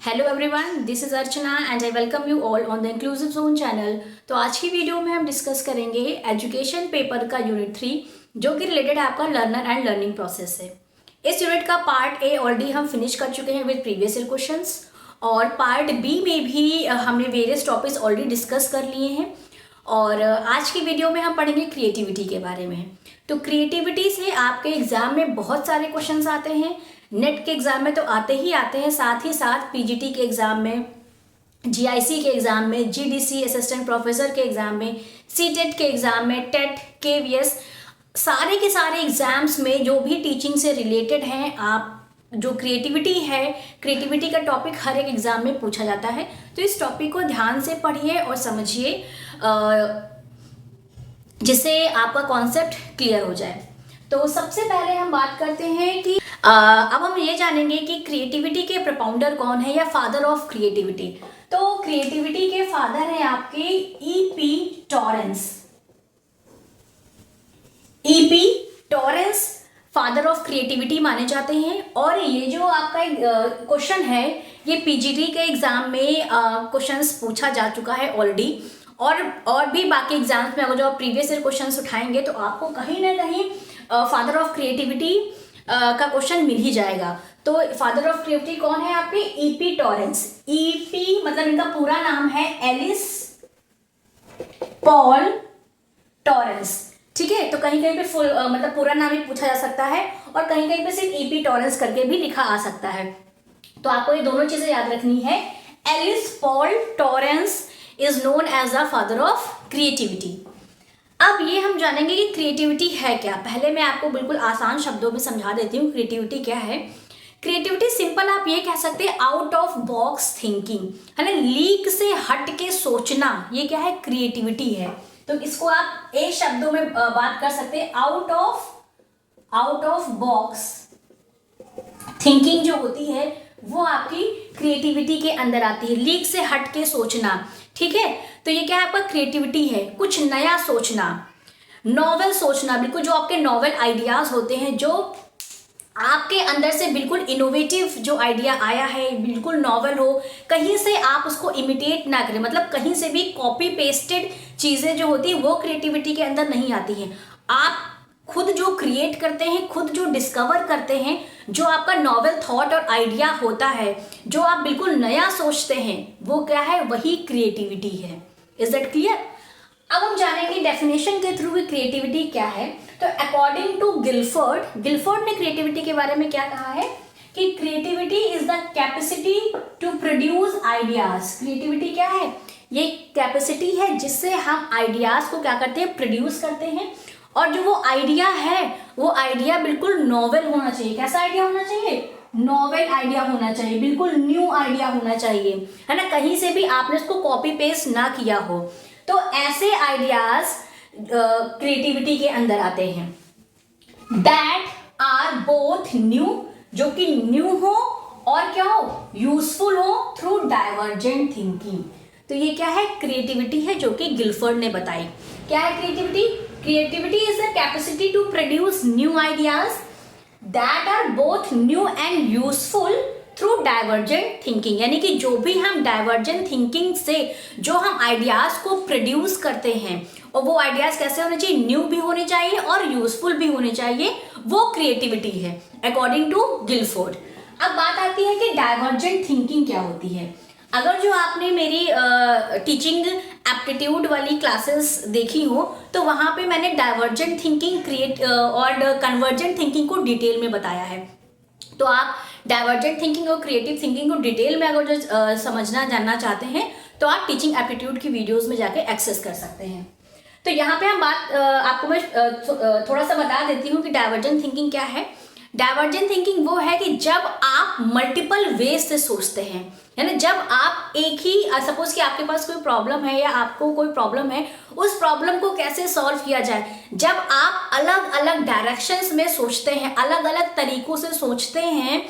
Hello everyone, this is Archana and I welcome you all on the inclusive zone channel. तो आज की video में हम discuss करेंगे एजुकेशन पेपर का यूनिट 3 जो कि रिलेटेड है आपका लर्नर एंड लर्निंग प्रोसेस से। इस यूनिट का पार्ट ए ऑलरेडी हम फिनिश कर चुके हैं विद प्रीवियस ईयर क्वेश्चंस और पार्ट बी में भी हमने वेरियस टॉपिक्स ऑलरेडी डिस्कस कर लिए हैं। और आज की वीडियो में हम पढ़ेंगे क्रिएटिविटी के बारे में। तो क्रिएटिविटी से आपके एग्जाम में बहुत सारे क्वेश्चंस आते हैं। नेट के एग्जाम में तो आते ही आते हैं, साथ ही साथ पीजीटी के एग्जाम में, जीआईसी के एग्जाम में, जीडीसी असिस्टेंट प्रोफेसर के एग्जाम में, सीटेट के एग्जाम में, टेट, केवीएस, सारे के सारे एग्जाम्स में जो भी टीचिंग से रिलेटेड हैं, आप जो क्रिएटिविटी है, क्रिएटिविटी का टॉपिक हर एक एग्जाम में पूछा जाता है। तो इस टॉपिक को ध्यान से पढ़िए और समझिए जिससे आपका कॉन्सेप्ट क्लियर हो जाए। तो सबसे पहले हम बात करते हैं कि अब हम ये जानेंगे कि क्रिएटिविटी के प्रपाउंडर कौन है या फादर ऑफ क्रिएटिविटी। तो क्रिएटिविटी के फादर हैं आपके EP Torrens. EP Torrens father of creativity माने जाते हैं। और ये जो आपका क्वेश्चन है ये पीजीटी के एग्जाम में क्वेश्चंस पूछा जा चुका है ऑलरेडी, और भी बाकी एग्जाम्स में अगर जो आप प्रीवियस ईयर क्वेश्चंस उठाएंगे तो आपको कहीं ना कहीं फादर ऑफ क्रिएटिविटी का क्वेश्चन मिल ही जाएगा। तो फादर ऑफ क्रिएटिविटी कौन है आपके? EP Torrens. ईपी मतलब इनका पूरा नाम है एलिस पॉल टॉरेंस। ठीक है, तो कहीं कहीं पे फुल मतलब पूरा नाम ही पूछा जा सकता है और कहीं कहीं पे सिर्फ ईपी टॉरेंस करके भी लिखा आ सकता है। तो आपको ये दोनों चीजें याद रखनी है। Ellis Paul Torrance is known as the father of creativity. अब ये हम जानेंगे कि क्रिएटिविटी है क्या। पहले मैं आपको बिल्कुल आसान शब्दों में समझा देती हूँ क्रिएटिविटी क्या है। क्रिएटिविटी सिंपल आप ये कह सकते हैं आउट ऑफ बॉक्स थिंकिंग, है ना, लीक से हट के सोचना, ये क्या है? क्रिएटिविटी है। तो इसको आप एक शब्दों में बात कर सकते हैं, आउट ऑफ बॉक्स थिंकिंग जो होती है वो आपकी क्रिएटिविटी के अंदर आती है। लीक से हट के सोचना, ठीक है। तो ये क्या है? आपका क्रिएटिविटी है, कुछ नया सोचना, नॉवेल सोचना, बिल्कुल जो आपके नॉवेल आइडियाज होते हैं, जो आपके अंदर से बिल्कुल इनोवेटिव जो आइडिया आया है, बिल्कुल नॉवेल हो, कहीं से आप उसको इमिटेट ना करें, मतलब कहीं से भी कॉपी पेस्टेड चीजें जो होती है वो क्रिएटिविटी के अंदर नहीं आती हैं। आप खुद जो क्रिएट करते हैं, खुद जो डिस्कवर करते हैं, जो आपका नॉवेल थॉट और आइडिया होता है, जो आप बिल्कुल नया सोचते हैं, वो क्या है? वही क्रिएटिविटी है। Is that clear? अब हम जानेंगे डेफिनेशन के थ्रू क्रिएटिविटी क्या है। तो अकॉर्डिंग टू गिलफोर्ड ने क्रिएटिविटी के बारे में क्या कहा है कि creativity is the capacity to produce ideas. Creativity क्या है? ये कैपेसिटी है जिससे हम आइडियाज को क्या करते हैं? प्रोड्यूस करते हैं। और जो वो आइडिया है वो आइडिया बिल्कुल नॉवेल होना चाहिए। कैसा आइडिया होना चाहिए? नॉवेल आइडिया होना चाहिए, बिल्कुल न्यू आइडिया होना चाहिए, है ना, कहीं से भी आपने उसको कॉपी पेस्ट ना किया हो। तो ऐसे आइडियाज क्रिएटिविटी के अंदर आते हैं। दैट आर बोथ न्यू, जो कि न्यू हो और क्या हो? यूजफुल हो थ्रू डाइवर्जेंट थिंकिंग। तो ये क्या है? क्रिएटिविटी है जो कि गिलफोर्ड ने बताई। क्या है creativity? Creativity is the capacity to produce new ideas that are both new and useful through divergent thinking. यानी कि जो भी हम डाइवर्जेंट थिंकिंग से जो हम आइडियाज को प्रोड्यूस करते हैं, और वो आइडियाज कैसे होने चाहिए? न्यू भी होने चाहिए और यूजफुल भी होने चाहिए, वो क्रिएटिविटी है अकॉर्डिंग टू गिलफोर्ड। अब बात आती है कि डाइवर्जेंट थिंकिंग क्या होती है। अगर जो आपने मेरी टीचिंग एप्टीट्यूड वाली क्लासेस देखी हो तो वहाँ पे मैंने डाइवर्जेंट थिंकिंग और कन्वर्जेंट थिंकिंग को डिटेल में बताया है। तो आप डाइवर्जेंट थिंकिंग और क्रिएटिव थिंकिंग को डिटेल में अगर जो समझना जानना चाहते हैं तो आप टीचिंग एप्टीट्यूड की वीडियोस में जाके एक्सेस कर सकते हैं। तो यहाँ पे हम बात आपको मैं थोड़ा सा बता देती हूँ कि डाइवर्जेंट थिंकिंग क्या है। डाइवर्जेंट थिंकिंग वो है कि जब आप मल्टीपल वेज से सोचते हैं, है ना, जब आप एक ही सपोज कि आपके पास कोई प्रॉब्लम है या आपको कोई प्रॉब्लम है, उस प्रॉब्लम को कैसे सॉल्व किया जाए, जब आप अलग अलग डायरेक्शंस में सोचते हैं, अलग अलग तरीकों से सोचते हैं,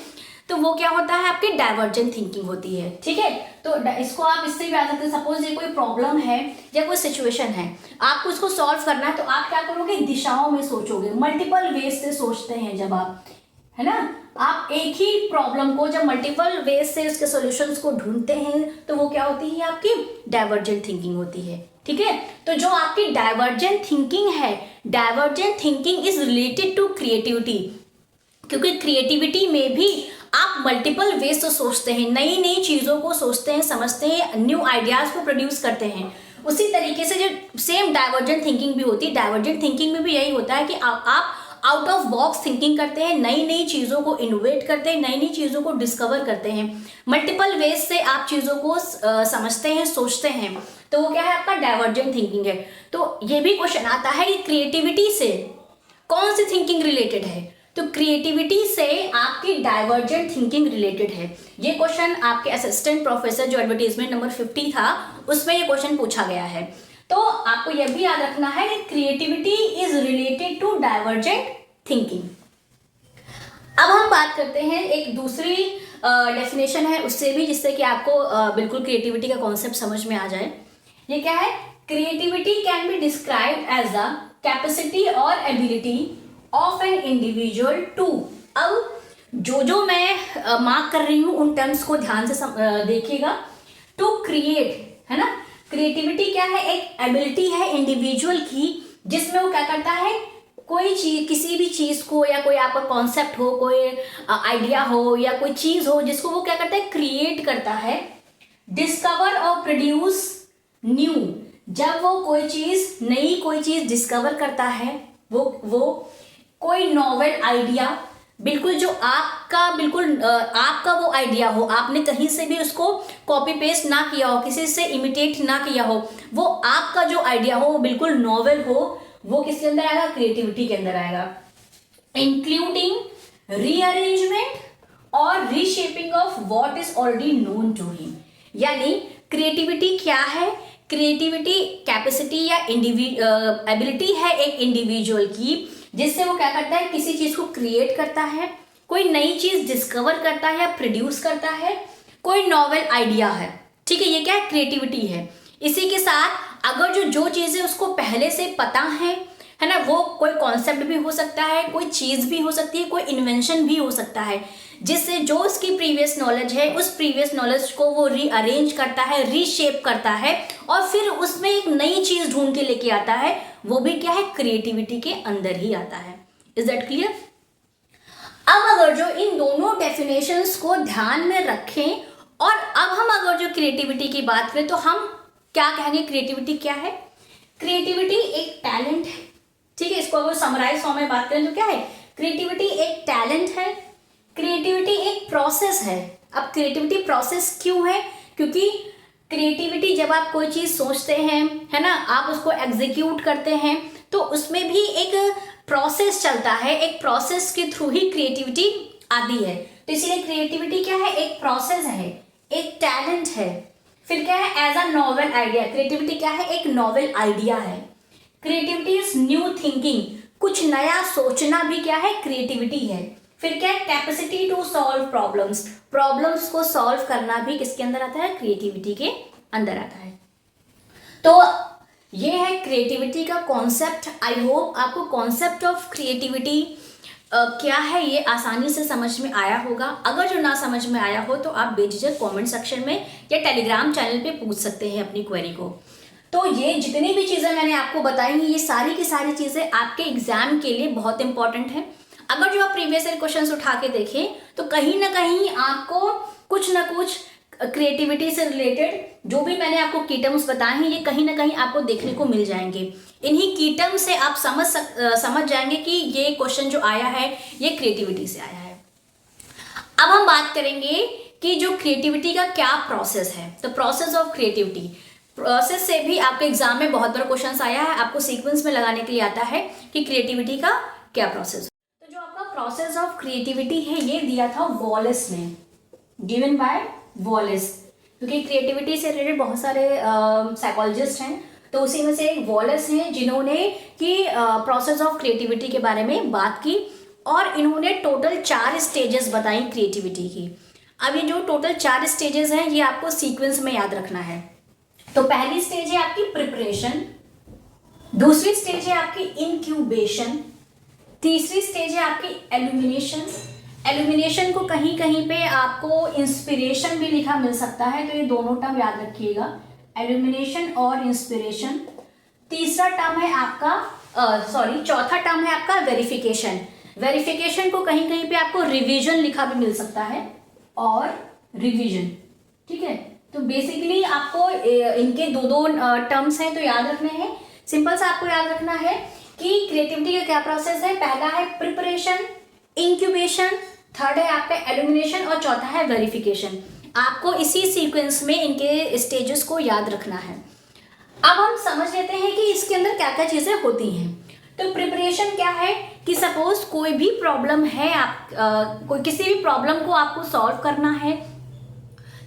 तो वो क्या होता है? आपकी डाइवर्जेंट थिंकिंग होती है। ठीक है, तो इसको आप इससे भी आ सकते हैं। सपोज ये कोई प्रॉब्लम है या कोई सिचुएशन है, आपको उसको सॉल्व करना है, तो आप क्या करोगे? दिशाओं में सोचोगे, मल्टीपल वेज से सोचते हैं जब आप, है ना। आप एक ही प्रॉब्लम को जब मल्टीपल वेज से उसके सॉल्यूशंस को ढूंढते हैं तो वो क्या होती है, आपकी डाइवर्जेंट थिंकिंग होती है। ठीक है, तो जो आपकी डाइवर्जेंट थिंकिंग है, divergent thinking is related to creativity, क्योंकि क्रिएटिविटी में भी आप मल्टीपल वेज से सोचते हैं, नई नई चीज़ों को सोचते हैं, समझते हैं, न्यू आइडियाज़ को प्रोड्यूस करते हैं। उसी तरीके से जो सेम डाइवर्जेंट थिंकिंग भी होती है, डाइवर्जेंट थिंकिंग में भी यही होता है कि आप आउट ऑफ बॉक्स थिंकिंग करते हैं, नई नई चीज़ों को इनोवेट करते हैं, नई नई चीज़ों को डिस्कवर करते हैं, मल्टीपल वेज से आप चीज़ों को समझते हैं, सोचते हैं, तो वो क्या है, आपका डाइवर्जेंट थिंकिंग है। तो ये भी क्वेश्चन आता है कि क्रिएटिविटी से कौन सी थिंकिंग रिलेटेड है, तो क्रिएटिविटी से आपकी डाइवर्जेंट थिंकिंग रिलेटेड है। ये क्वेश्चन आपके असिस्टेंट प्रोफेसर जो एडवर्टीजमेंट नंबर 50 था उसमें ये क्वेश्चन पूछा गया है। तो आपको यह भी याद रखना है कि creativity is related to divergent thinking. अब हम बात करते हैं एक दूसरी डेफिनेशन है उससे भी, जिससे कि आपको बिल्कुल क्रिएटिविटी का कॉन्सेप्ट समझ में आ जाए। ये क्या है, creativity can be describe as the capacity और ability of an individual to, अब जो मैं मार्क कर रही हूं उन टर्म्स को ध्यान से देखिएगा। टू क्रिएट, है ना, क्रिएटिविटी क्या है, एक एबिलिटी है इंडिविजुअल की, जिसमें वो क्या करता है, कोई चीज, किसी भी चीज को या कोई आपका कॉन्सेप्ट हो, कोई आइडिया हो या कोई चीज हो, जिसको वो क्या करता है, क्रिएट करता है। डिस्कवर और प्रोड्यूस न्यू, जब वो कोई चीज, नई कोई चीज डिस्कवर करता है, वो कोई नॉवेल आइडिया, बिल्कुल जो आपका वो आइडिया हो, आपने कहीं से भी उसको कॉपी पेस्ट ना किया हो, किसी से इमिटेट ना किया हो, वो आपका जो आइडिया हो वो बिल्कुल नॉवेल हो, वो किसके अंदर आएगा, क्रिएटिविटी के अंदर आएगा। इंक्लूडिंग रीअरेंजमेंट और reshaping of what is already known to him, यानी क्रिएटिविटी क्या है, क्रिएटिविटी कैपेसिटी या एबिलिटी है एक इंडिविजुअल की, जिससे वो क्या करता है, किसी चीज को क्रिएट करता है, कोई नई चीज डिस्कवर करता है या प्रोड्यूस करता है, कोई नॉवेल आइडिया है। ठीक है, ये क्या है, क्रिएटिविटी है। इसी के साथ अगर जो चीजें उसको पहले से पता है ना, वो कोई कॉन्सेप्ट भी हो सकता है, कोई चीज भी हो सकती है, कोई इन्वेंशन भी हो सकता है, जिससे जो उसकी प्रीवियस नॉलेज है उस प्रीवियस नॉलेज को वो रीअरेंज करता है, रीशेप करता है और फिर उसमें एक नई चीज ढूंढ के लेके आता है, वो भी क्या है, क्रिएटिविटी के अंदर ही आता है। Is that clear? अब अगर जो इन दोनों डेफिनेशंस को ध्यान में रखें और अब हम अगर जो क्रिएटिविटी की बात करें तो हम क्या कहेंगे, क्रिएटिविटी क्या है, क्रिएटिविटी एक टैलेंट है। ठीक है, इसको अगर समराइज फॉर्म में बात करें तो क्या है, क्रिएटिविटी एक टैलेंट है, क्रिएटिविटी एक प्रोसेस है। अब क्रिएटिविटी प्रोसेस क्यों है, क्योंकि क्रिएटिविटी जब आप कोई चीज सोचते हैं, है ना, आप उसको एग्जीक्यूट करते हैं, तो उसमें भी एक प्रोसेस चलता है, एक प्रोसेस के थ्रू ही क्रिएटिविटी आती है। तो इसीलिए क्रिएटिविटी क्या है, एक प्रोसेस है, एक टैलेंट है। फिर क्या है, as a novel idea, creativity क्या है, एक नॉवेल आइडिया है। क्रिएटिविटी इज न्यू थिंकिंग, कुछ नया सोचना भी क्या है, क्रिएटिविटी है। फिर क्या है, capacity to solve problems, problems को सॉल्व करना भी किसके अंदर आता है, क्रिएटिविटी के अंदर आता है। तो ये है क्रिएटिविटी का कॉन्सेप्ट। आई होप आपको कॉन्सेप्ट ऑफ क्रिएटिविटी क्या है ये आसानी से समझ में आया होगा। अगर जो ना समझ में आया हो तो आप बेझिझक कमेंट सेक्शन में या टेलीग्राम चैनल पे पूछ सकते हैं अपनी क्वेरी को। तो ये जितनी भी चीज़ें मैंने आपको बताई हैं, ये सारी की सारी चीज़ें आपके एग्जाम के लिए बहुत इंपॉर्टेंट है। अगर जो आप प्रीवियस ईयर क्वेश्चंस उठा के देखें तो कहीं ना कहीं आपको कुछ ना कुछ क्रिएटिविटी से रिलेटेड जो भी मैंने आपको की टर्म्स बताए हैं, ये कहीं ना कहीं आपको देखने को मिल जाएंगे। इन्हीं की टर्म्स से आप समझ जाएंगे कि ये क्वेश्चन जो आया है ये क्रिएटिविटी से आया है। अब हम बात करेंगे कि जो क्रिएटिविटी का क्या प्रोसेस है, तो प्रोसेस ऑफ क्रिएटिविटी, प्रोसेस से भी आपके एग्जाम में बहुत बार क्वेश्चन आया है, आपको सीक्वेंस में लगाने के लिए आता है कि क्रिएटिविटी का क्या प्रोसेस। तो जो आपका प्रोसेस ऑफ क्रिएटिविटी है ये दिया था वॉलेस ने, गिवन बाय वॉलेस, क्योंकि क्रिएटिविटी से रिलेटेड बहुत सारे साइकोलॉजिस्ट हैं, तो उसी में से एक वॉलेस हैं जिन्होंने कि प्रोसेस ऑफ क्रिएटिविटी के बारे में बात की और इन्होंने टोटल 4 स्टेजेस बताई क्रिएटिविटी की। अब ये जो टोटल 4 स्टेजेस हैं ये आपको सीक्वेंस में याद रखना है। तो पहली स्टेज है आपकी प्रिपरेशन, दूसरी स्टेज है आपकी इनक्यूबेशन, तीसरी स्टेज है आपकी एल्यूमिनेशन एल्यूमिनेशन को कहीं कहीं पे आपको इंस्पिरेशन भी लिखा मिल सकता है, तो ये दोनों टर्म याद रखिएगा, एल्यूमिनेशन और इंस्पिरेशन। तीसरा टर्म है आपका चौथा टर्म है आपका वेरिफिकेशन। वेरिफिकेशन को कहीं कहीं पे आपको रिवीजन लिखा भी मिल सकता है, और रिवीजन, ठीक है। तो बेसिकली आपको इनके दो टर्म्स हैं तो याद रखने हैं। सिंपल सा आपको याद रखना है कि क्रिएटिविटी का क्या प्रोसेस है। पहला है प्रिपरेशन, इंक्यूबेशन, थर्ड है आपका एल्यूमिनेशन और चौथा है वेरिफिकेशन। आपको इसी सीक्वेंस में इनके स्टेजेस को याद रखना है। अब हम समझ लेते हैं कि इसके अंदर क्या क्या चीजें होती हैं। तो प्रिपरेशन क्या है कि सपोज कोई भी प्रॉब्लम है, कोई किसी भी प्रॉब्लम को आपको सॉल्व करना है,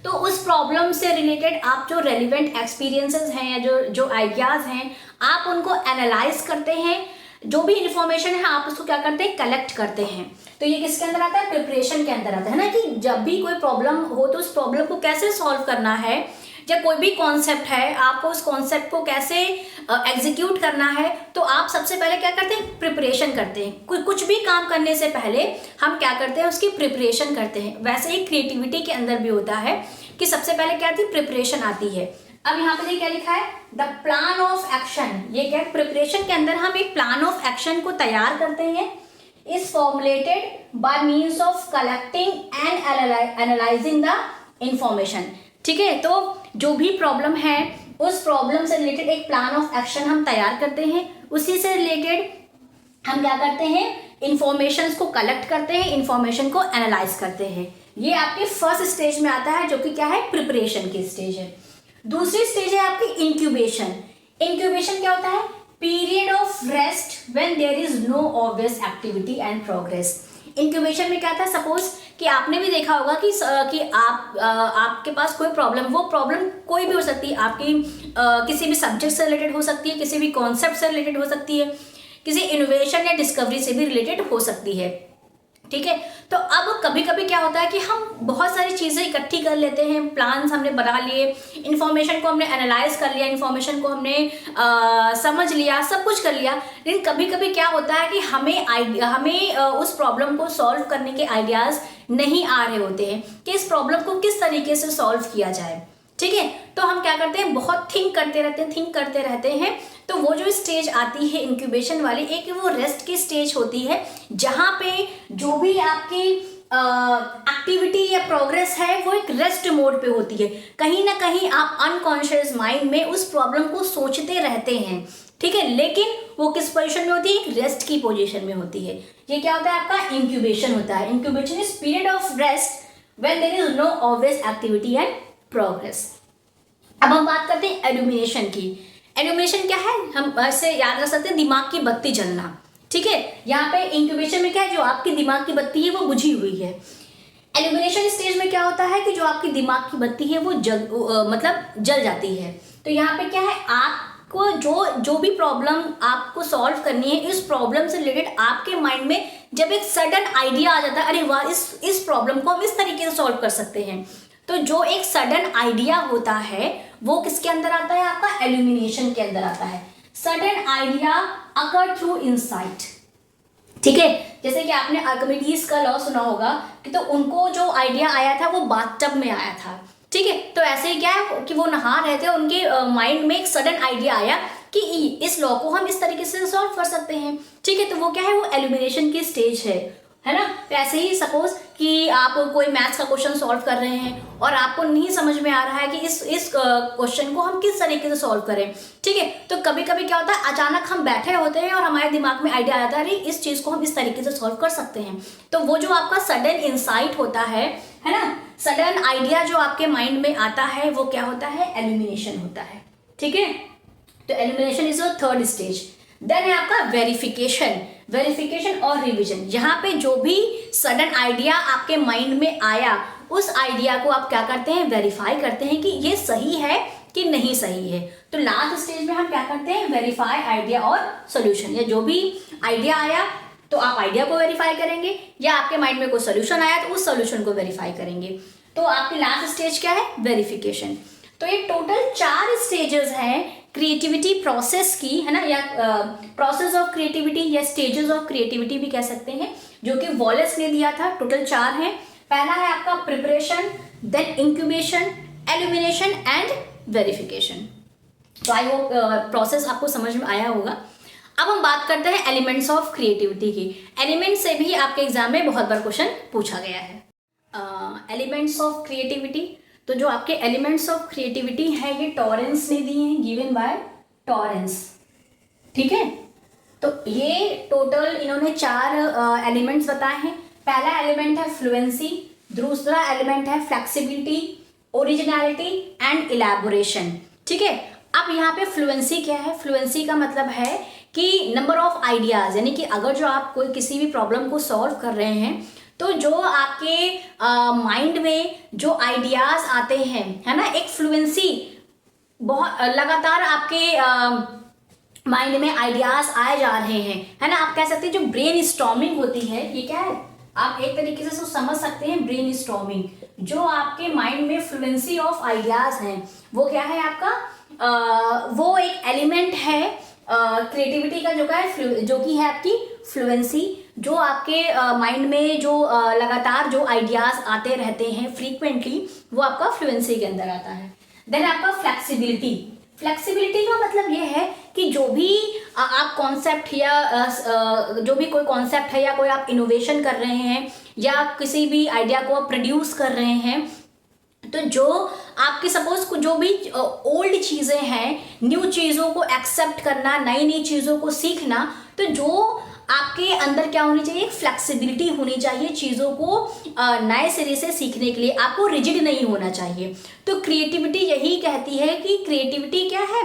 तो उस प्रॉब्लम से रिलेटेड आप जो रेलिवेंट एक्सपीरियंसेस हैं या जो आइडियाज हैं, आप उनको एनालाइज करते हैं। जो भी इंफॉर्मेशन है आप उसको क्या करते हैं, कलेक्ट करते हैं। तो ये किसके अंदर आता है, प्रिपरेशन के अंदर आता है ना, कि जब भी कोई प्रॉब्लम हो तो उस प्रॉब्लम को कैसे सॉल्व करना है, या कोई भी कॉन्सेप्ट है आपको उस कॉन्सेप्ट को कैसे एग्जीक्यूट करना है, तो आप सबसे पहले क्या करते हैं, प्रिपरेशन करते हैं। कुछ भी काम करने से पहले हम क्या करते हैं, उसकी प्रिपरेशन करते हैं। वैसे ही क्रिएटिविटी के अंदर भी होता है कि सबसे पहले क्या आती है, प्रिपरेशन आती है। अब यहाँ पे क्या लिखा है, द प्लान ऑफ एक्शन। ये क्या, प्रिपरेशन के अंदर हम एक प्लान ऑफ एक्शन को तैयार करते हैं। Is formulated bye means of collecting and analysing the information. ठीक है, तो जो भी प्रॉब्लम है उस प्रॉब्लम से रिलेटेड एक प्लान ऑफ एक्शन हम तैयार करते हैं। उसी से रिलेटेड हम क्या करते हैं, इंफॉर्मेशन को कलेक्ट करते हैं, इंफॉर्मेशन को एनालाइज करते हैं। ये आपके फर्स्ट स्टेज में आता है, जो कि क्या है, प्रिपरेशन की स्टेज है। दूसरी स्टेज है आपकी इंक्यूबेशन। इंक्यूबेशन क्या होता है, period of rest when there is no obvious activity and progress. Incubation में क्या था, सपोज कि आपने भी देखा होगा कि आपके पास कोई प्रॉब्लम, वो प्रॉब्लम कोई भी हो सकती है, आपकी किसी भी सब्जेक्ट से रिलेटेड हो सकती है, किसी भी कॉन्सेप्ट से रिलेटेड हो सकती है, किसी इनोवेशन या डिस्कवरी से भी रिलेटेड हो सकती है। ठीक है, तो अब कभी कभी क्या होता है कि हम बहुत सारी चीज़ें इकट्ठी कर लेते हैं, प्लान्स हमने बना लिए, इन्फॉर्मेशन को हमने एनालाइज कर लिया, इन्फॉर्मेशन को हमने समझ लिया, सब कुछ कर लिया, लेकिन कभी कभी क्या होता है कि हमें उस प्रॉब्लम को सॉल्व करने के आइडियाज़ नहीं आ रहे होते हैं कि इस प्रॉब्लम को किस तरीके से सॉल्व किया जाए। ठीक है, तो हम क्या करते हैं, बहुत थिंक करते रहते हैं। तो वो जो स्टेज आती है इंक्यूबेशन वाली, एक वो रेस्ट की स्टेज होती है, जहाँ पे जो भी आपकी एक्टिविटी या प्रोग्रेस है वो एक रेस्ट मोड पे होती है। कहीं ना कहीं आप अनकॉन्शियस माइंड में उस प्रॉब्लम को सोचते रहते हैं, ठीक है, लेकिन वो किस पोजीशन में होती है, एक रेस्ट की पोजीशन में होती है। ये क्या होता है, आपका इंक्यूबेशन होता है। Incubation is period of rest when there is no obvious activity and progress. अब हम बात करते हैं एल्यूमिनेशन की। एल्यूमिनेशन क्या है, हम ऐसे याद रख सकते हैं, दिमाग की बत्ती जलना। ठीक है, यहाँ पे इंक्यूबेशन में क्या है, जो आपकी दिमाग की बत्ती है वो बुझी हुई है। एल्यूमिनेशन स्टेज में क्या होता है कि जो आपकी दिमाग की बत्ती है वो जल जाती है। तो यहाँ पे क्या है, आपको जो भी प्रॉब्लम आपको सॉल्व करनी है, इस प्रॉब्लम से रिलेटेड आपके माइंड में जब एक सडन आइडिया आ जाता है, अरे वाह, इस प्रॉब्लम को हम इस तरीके से सॉल्व कर सकते हैं, तो जो एक सडन आइडिया होता है वो किसके अंदर आता है, आपका एल्यूमिनेशन के अंदर आता है। सडन आइडिया अकर थ्रू इनसाइट। ठीक है, जैसे कि आपने आर्किमिडीज का लॉ सुना होगा कि तो उनको जो आइडिया आया था वो बाथटब में आया था। ठीक है, तो ऐसे ही क्या है कि वो नहा रहे थे, उनके माइंड में एक सडन आइडिया आया कि इस लॉ को हम इस तरीके से सॉल्व कर सकते हैं। ठीक है, तो वो क्या है, वो एल्यूमिनेशन की स्टेज है ना। तो ऐसे ही सपोज कि आप कोई मैथ्स का क्वेश्चन सॉल्व कर रहे हैं और आपको नहीं समझ में आ रहा है कि इस क्वेश्चन को हम किस तरीके से सॉल्व करें। ठीक है, तो कभी कभी क्या होता है, अचानक हम बैठे होते हैं और हमारे दिमाग में आइडिया आता है, अरे इस चीज़ को हम इस तरीके से सॉल्व कर सकते हैं। तो वो जो आपका सडन इंसाइट होता है ना, सडन आइडिया जो आपके माइंड में आता है, वो क्या होता है, एल्यूमिनेशन होता है। ठीक है, तो illumination is your third stage. Then है आपका वेरिफिकेशन और रिवीजन। यहाँ पे जो भी सडन आइडिया आपके माइंड में आया, उस आइडिया को आप क्या करते हैं, वेरीफाई करते हैं कि ये सही है कि नहीं सही है। तो लास्ट स्टेज में हम क्या करते हैं, वेरीफाई आइडिया और सोल्यूशन। या जो भी आइडिया आया तो आप आइडिया को वेरीफाई करेंगे, या आपके माइंड में कोई सोल्यूशन आया तो उस सोल्यूशन को वेरीफाई करेंगे। तो आपकी लास्ट स्टेज क्या है, वेरिफिकेशन। तो ये टोटल 4 स्टेजेस हैं क्रिएटिविटी प्रोसेस की, है ना, या प्रोसेस ऑफ क्रिएटिविटी या स्टेजेस ऑफ क्रिएटिविटी भी कह सकते हैं, जो कि वॉलेस ने दिया था। टोटल 4 हैं। पहला है आपका preparation, then incubation, illumination and verification. तो आई होप प्रोसेस आपको समझ में आया होगा। अब हम बात करते हैं एलिमेंट्स ऑफ क्रिएटिविटी की। एलिमेंट से भी आपके एग्जाम में बहुत बार क्वेश्चन पूछा गया है। एलिमेंट्स ऑफ क्रिएटिविटी, तो जो आपके एलिमेंट्स ऑफ क्रिएटिविटी है ये टॉरेंस ने दिए हैं, गिवन बाय टॉरेंस। ठीक है, तो ये टोटल इन्होंने 4 एलिमेंट्स बताए हैं। पहला एलिमेंट है फ्लुएंसी, दूसरा एलिमेंट है फ्लेक्सिबिलिटी, ओरिजिनलिटी एंड इलैबोरेशन। ठीक है, अब यहाँ पे फ्लुएंसी क्या है? फ्लुएंसी का मतलब है कि नंबर ऑफ आइडियाज, यानी कि अगर जो आप कोई किसी भी प्रॉब्लम को सॉल्व कर रहे हैं तो जो आपके माइंड में जो आइडियाज आते हैं, है ना, एक फ्लुएंसी, बहुत लगातार आपके माइंड में आइडियाज आए जा रहे हैं, है ना। आप कह सकते हैं जो ब्रेन स्टॉर्मिंग होती है, ये क्या है, आप एक तरीके से समझ सकते हैं ब्रेन स्टॉर्मिंग। जो आपके माइंड में फ्लुएंसी ऑफ आइडियाज हैं वो क्या है आपका, वो एक एलिमेंट है क्रिएटिविटी का, जो कि है आपकी फ्लुएंसी। जो आपके माइंड में जो लगातार जो आइडियाज आते रहते हैं फ्रीक्वेंटली, वो आपका फ्लुएंसी के अंदर आता है। देन आपका फ्लेक्सिबिलिटी। फ्लेक्सिबिलिटी का मतलब ये है कि जो भी आप कॉन्सेप्ट या जो भी कोई कॉन्सेप्ट है या कोई आप इनोवेशन कर रहे हैं या किसी भी आइडिया को आप प्रोड्यूस कर रहे हैं, तो जो आपके सपोज जो भी ओल्ड चीज़ें हैं, न्यू चीज़ों को एक्सेप्ट करना, नई नई चीज़ों को सीखना, तो जो आपके अंदर क्या होनी चाहिए, फ्लेक्सिबिलिटी होनी चाहिए चीज़ों को नए सिरे से सीखने के लिए। आपको रिजिड नहीं होना चाहिए। तो क्रिएटिविटी यही कहती है कि क्रिएटिविटी क्या है,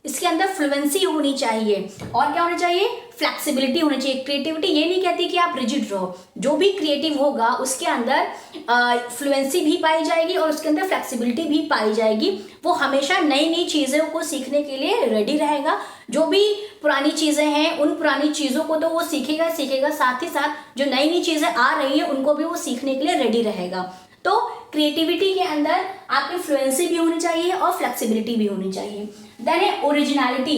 इसके अंदर फ्लुएंसी होनी चाहिए और क्या होना चाहिए, फ्लेक्सिबिलिटी होनी चाहिए। क्रिएटिविटी ये नहीं कहती कि आप रिजिड रहो, जो भी क्रिएटिव होगा उसके अंदर फ्लुएंसी भी पाई जाएगी और उसके अंदर फ्लेक्सिबिलिटी भी पाई जाएगी। वो हमेशा नई नई चीज़ों को सीखने के लिए रेडी रहेगा। जो भी पुरानी चीज़ें हैं उन पुरानी चीज़ों को तो वो सीखेगा, साथ ही साथ जो नई नई चीज़ें आ रही हैं उनको भी वो सीखने के लिए रेडी रहेगा। तो क्रिएटिविटी के अंदर आपकी फ्लुएंसी भी होनी चाहिए और फ्लेक्सिबिलिटी भी होनी चाहिए। देन है ओरिजिनलिटी,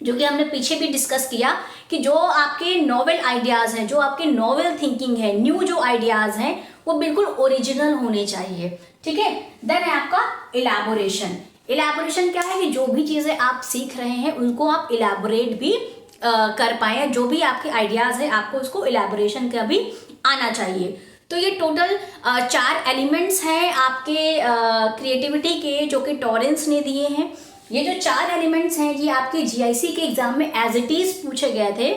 जो कि हमने पीछे भी डिस्कस किया कि जो आपके नॉवेल आइडियाज हैं, जो आपके नॉवेल थिंकिंग है, न्यू जो आइडियाज हैं वो बिल्कुल ओरिजिनल होने चाहिए। ठीक है, देन है आपका इलैबोरेशन। इलैबोरेशन क्या है कि जो भी चीज़ें आप सीख रहे हैं उनको आप इलैबोरेट भी कर पाए। जो भी आपके आइडियाज है आपको उसको इलैबोरेशन का भी आना चाहिए। तो ये टोटल 4 एलिमेंट्स हैं आपके क्रिएटिविटी के, जो कि टॉरेंस ने दिए हैं। ये जो 4 एलिमेंट्स हैं ये आपके जीआईसी के एग्जाम में एज इट इज पूछे गए थे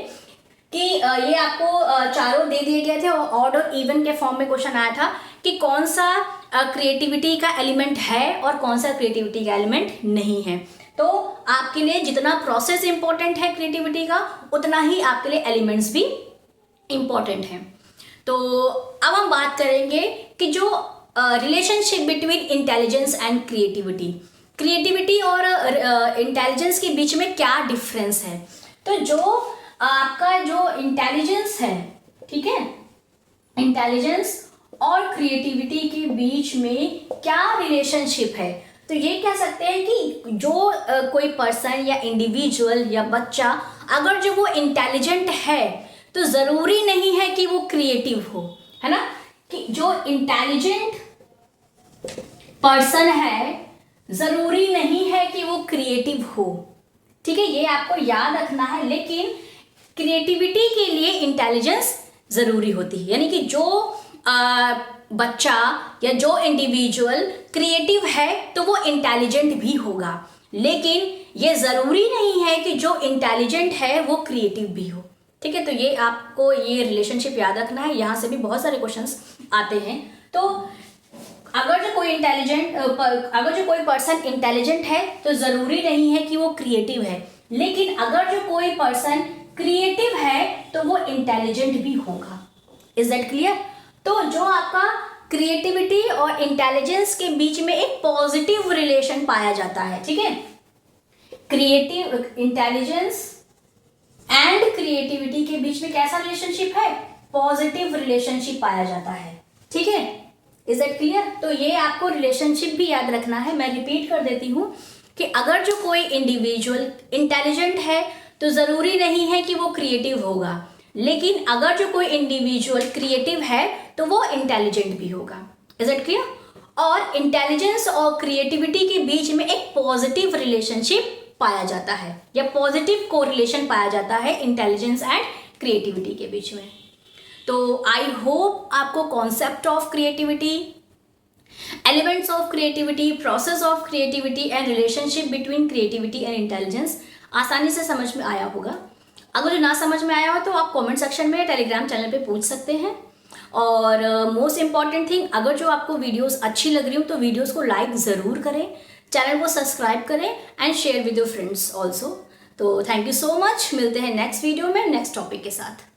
कि ये आपको चारों दे दिए गए थे और ऑड और इवन के फॉर्म में क्वेश्चन आया था कि कौन सा क्रिएटिविटी का एलिमेंट है और कौन सा क्रिएटिविटी का एलिमेंट नहीं है। तो आपके लिए जितना प्रोसेस इंपॉर्टेंट है क्रिएटिविटी का, उतना ही आपके लिए एलिमेंट्स भी इंपॉर्टेंट हैं। तो अब हम बात करेंगे कि जो relationship between intelligence and creativity और इंटेलिजेंस के बीच में क्या डिफरेंस है। तो जो आपका जो इंटेलिजेंस है, ठीक है, इंटेलिजेंस और क्रिएटिविटी के बीच में क्या रिलेशनशिप है, तो ये कह सकते हैं कि जो कोई पर्सन या इंडिविजुअल या बच्चा अगर जो वो इंटेलिजेंट है तो ज़रूरी नहीं है कि वो क्रिएटिव हो, है ना। कि जो इंटेलिजेंट पर्सन है ज़रूरी नहीं है कि वो क्रिएटिव हो। ठीक है, ये आपको याद रखना है। लेकिन क्रिएटिविटी के लिए इंटेलिजेंस ज़रूरी होती है, यानी कि जो बच्चा या जो इंडिविजुअल क्रिएटिव है तो वो इंटेलिजेंट भी होगा, लेकिन ये ज़रूरी नहीं है कि जो इंटेलिजेंट है वो क्रिएटिव भी हो। ठीक है, तो ये आपको ये रिलेशनशिप याद रखना है। यहाँ से भी बहुत सारे क्वेश्चंस आते हैं। तो अगर जो कोई पर्सन इंटेलिजेंट है तो ज़रूरी नहीं है कि वो क्रिएटिव है, लेकिन अगर जो कोई पर्सन क्रिएटिव है तो वो इंटेलिजेंट भी होगा। Is that clear? तो जो आपका क्रिएटिविटी और इंटेलिजेंस के बीच में एक पॉजिटिव रिलेशन पाया जाता है। ठीक है, क्रिएटिव इंटेलिजेंस एंड क्रिएटिविटी के बीच में कैसा रिलेशनशिप है, पॉजिटिव रिलेशनशिप पाया जाता है। ठीक है, इज दैट क्लियर? तो ये आपको रिलेशनशिप भी याद रखना है। मैं रिपीट कर देती हूँ कि अगर जो कोई इंडिविजुअल इंटेलिजेंट है तो ज़रूरी नहीं है कि वो क्रिएटिव होगा, लेकिन अगर जो कोई इंडिविजुअल क्रिएटिव है तो वो इंटेलिजेंट भी होगा। Is it clear? और इंटेलिजेंस और क्रिएटिविटी के बीच में एक पॉजिटिव रिलेशनशिप पाया जाता है या पॉजिटिव कोरिलेशन पाया जाता है इंटेलिजेंस एंड क्रिएटिविटी के बीच में। तो आई होप आपको concept of creativity, elements of creativity, process of creativity and relationship between creativity and intelligence आसानी से समझ में आया होगा। अगर जो ना समझ में आया हो तो आप कमेंट सेक्शन में टेलीग्राम चैनल पे पूछ सकते हैं। और मोस्ट इंपॉर्टेंट थिंग, अगर जो आपको वीडियोस अच्छी लग रही हो तो वीडियोस को लाइक ज़रूर करें, चैनल को सब्सक्राइब करें and share with your friends also. तो थैंक यू सो मच, मिलते हैं नेक्स्ट वीडियो में नेक्स्ट टॉपिक के साथ।